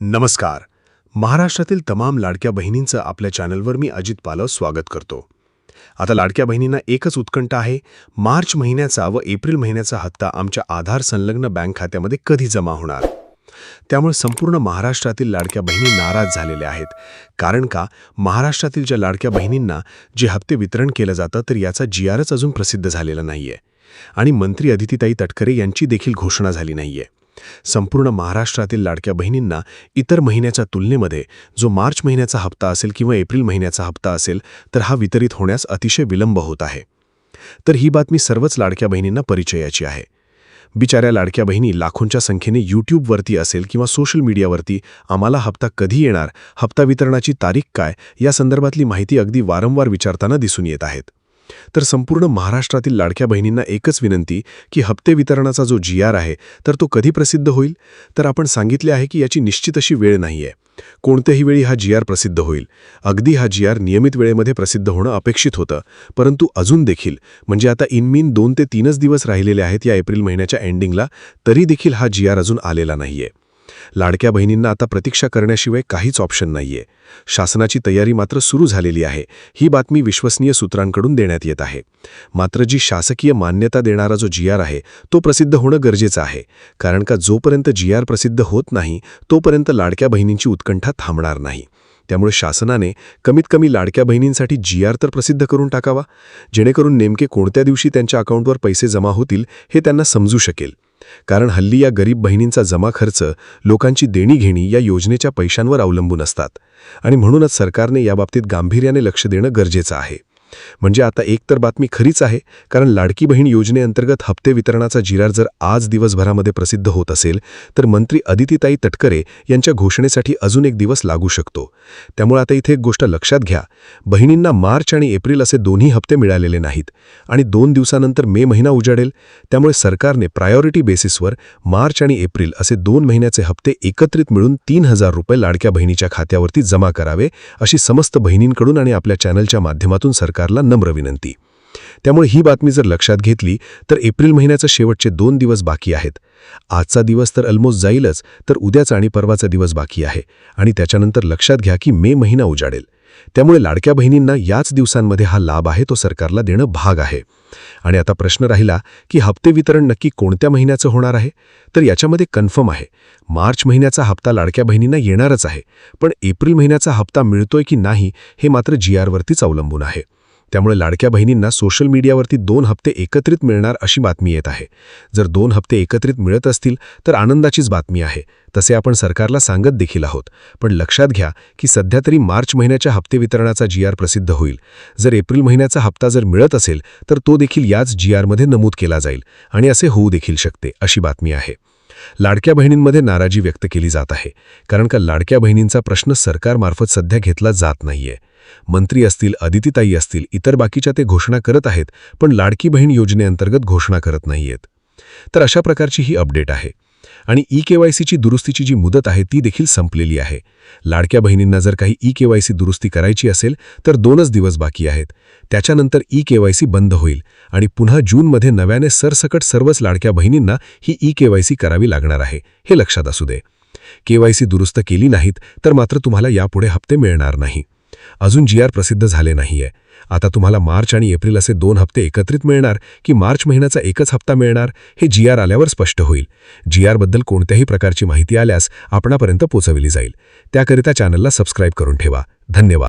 नमस्कार. महाराष्ट्रातील तमाम लाडक्या बहिणींचं आपल्या चॅनलवर मी अजित पालव स्वागत करतो. आता लाडक्या बहिणींना एकच उत्कंठ आहे, मार्च महिन्याचा व एप्रिल महिन्याचा हप्ता आमच्या आधार संलग्न बँक खात्यामध्ये कधी जमा होणार. त्यामुळे संपूर्ण महाराष्ट्रातील लाडक्या बहिणी नाराज झालेल्या आहेत. कारण का, महाराष्ट्रातील ज्या लाडक्या बहिणींना जे हप्ते वितरण केलं जातं तर याचा GRच अजून प्रसिद्ध झालेला नाहीये आणि मंत्री अदितीताई तटकरे यांची देखील घोषणा झाली नाहीये. संपूर्ण महाराष्ट्रातील लाडक्या बहिणींना इतर महिन्याच्या तुलनेमध्ये जो मार्च महिन्याचा हप्ता असेल किंवा एप्रिल महिन्याचा हप्ता असेल तर हा वितरित होण्यास अतिशय विलंब होत आहे. तर ही बातमी सर्वच लाडक्या बहिणींना परिचयाची आहे. बिचाऱ्या लाडक्या बहिणी लाखोंच्या संख्येने यूट्यूबवरती असेल किंवा सोशल मीडियावरती आम्हाला हप्ता कधी येणार, हप्ता वितरणाची तारीख काय या संदर्भातली माहिती अगदी वारंवार विचारताना दिसून येत आहेत. तर संपूर्ण महाराष्ट्रातील लाडक्या बहिणींना एकच विनंती की हप्ते वितरणाचा जो GR आहे तर तो कधी प्रसिद्ध होईल. तर आपण सांगितले आहे की याची निश्चित अशी वेळ नाहीये. कोणत्याही वेळी हा GR प्रसिद्ध होईल. अगदी हा GR नियमित वेळेमध्ये प्रसिद्ध होणं अपेक्षित होतं, परंतु अजून देखील म्हणजे आता इनमीन 2 ते 3च दिवस राहिलेले आहेत या एप्रिल महिन्याच्या एंडिंगला, तरी देखील हा GR अजून आलेला नाहीये. लाडक्या बहिणींना आता प्रतीक्षा करण्याशिवाय काहीच ऑप्शन नाहीये. शासनाची तयारी मात्र सुरू झालेली आहे. ही बातमी विश्वसनीय सूत्रांकडून देण्यात येत आहे. मात्र जी शासकीय मान्यता देणारा जो GR आहे तो प्रसिद्ध होणं गरजेचं आहे. कारण का जोपर्यंत GR प्रसिद्ध होत नाही तोपर्यंत लाडक्या बहिणींची उत्कंठा थांबणार नाही. त्यामुळे शासनाने कमीत कमी लाडक्या बहिणींसाठी GR तर प्रसिद्ध करून टाकावा, जेणेकरून नेमके कोणत्या दिवशी त्यांच्या अकाउंटवर पैसे जमा होतील हे त्यांना समजू शकेल. कारण हल्ली या गरीब बहिणींचा जमा खर्च, लोकांची देणीघेणी या योजनेच्या पैशांवर अवलंबून असतात आणि म्हणूनच सरकारने याबाबतीत गांभीर्याने लक्ष देणं गरजेचं आहे. म्हणजे आता एक तर बातमी खरीच आहे, कारण लाडकी बहीण योजनेअंतर्गत हप्ते वितरणाचा GR जर आज दिवसभरामध्ये प्रसिद्ध होत असेल तर मंत्री अदितीताई तटकरे यांच्या घोषणेसाठी अजून एक दिवस लागू शकतो. त्यामुळे आता इथे एक गोष्ट लक्षात घ्या, बहिणींना मार्च आणि एप्रिल असे दोन्ही हप्ते मिळालेले नाहीत आणि 2 दिवसानंतर मे महिना उजाडेल. त्यामुळे सरकारने प्रायोरिटी बेसिसवर मार्च आणि एप्रिल असे 2 महिन्याचे हप्ते एकत्रित मिळून 3000 रुपये लाडक्या बहिणीच्या खात्यावरती जमा करावे, अशी समस्त बहिणींकडून आणि आपल्या चॅनलच्या माध्यमातून सरकारला नम्र विनंती. त्यामुळे ही बातमी जर लक्षात घेतली तर एप्रिल महिन्याचे शेवटचे 2 दिवस बाकी आहेत. आजचा दिवस तर ऑलमोस्ट जाईलच, तर उद्याचा आणि परवाचा दिवस बाकी आहे आणि त्याच्यानंतर लक्षात घ्या की मे महिना उजाडेल. त्यामुळे लाडक्या बहिणींना याच दिवसांमध्ये हा लाभ आहे तो सरकारला देणं भाग आहे. आणि आता प्रश्न राहिला की हप्ते वितरण नक्की कोणत्या महिन्याचं होणार आहे. तर याच्यामध्ये कन्फर्म आहे, मार्च महिन्याचा हप्ता लाडक्या बहिणींना येणारच आहे, पण एप्रिल महिन्याचा हप्ता मिळतोय की नाही हे मात्र GRवरतीच अवलंबून आहे. त्यामुळे लाडक्या बहिणींना सोशल मीडियावरती 2 हप्ते एकत्रित मिळणार अशी बातमी येत आहे. जर 2 हप्ते एकत्रित मिळत असतील तर आनंदाचीच बातमी आहे. तसे आपण सरकारला सांगत देखील आहोत. पण लक्षात घ्या की सध्या तरी मार्च महिन्याच्या हप्ते वितरणाचा GR प्रसिद्ध होईल. जर एप्रिल महिन्याचा हप्ता जर मिळत असेल तर तो देखील याच GRमध्ये नमूद केला जाईल आणि असे होऊ देखील शकते अशी बातमी आहे. लाडक्या बहिणींमध्ये नाराजी व्यक्त केली जात आहे, कारण का लाडक्या बहिणींचा प्रश्न सरकारमार्फत सध्या घेतला जात नाहीये. मंत्री असतील, अदितीताई असतील, इतर बाकीच्या ते घोषणा करत आहेत, पण लाडकी बहीण योजनेअंतर्गत घोषणा करत नाहीयेत. तर अशा प्रकारची ही अपडेट आहे. आणि EKYCची दुरुस्तीची जी मुदत आहे ती देखील संपलेली आहे. लाडक्या बहिणींना जर काही EKYC दुरुस्ती करायची असेल तर 2च दिवस बाकी आहेत. त्याच्यानंतर EKYC बंद होईल आणि पुन्हा जूनमध्ये नव्याने सरसकट सर्वच लाडक्या बहिणींना ही EKYC करावी लागणार आहे, हे लक्षात असू दे. KYC दुरुस्त केली नाहीत तर मात्र तुम्हाला यापुढे हप्ते मिळणार नाही. अजून GR प्रसिद्ध झाले नाहीये. आता तुम्हाला मार्च आणि एप्रिल असे 2 हप्ते एकत्रित मिळणार की मार्च महिन्याचा एकच हप्ता मिळणार हे GR आल्यावर स्पष्ट होईल. GRबद्दल कोणत्याही प्रकारची माहिती आल्यास आपणापर्यंत पोहोचविली जाईल. त्याकरिता चॅनलला सबस्क्राईब करून ठेवा. धन्यवाद.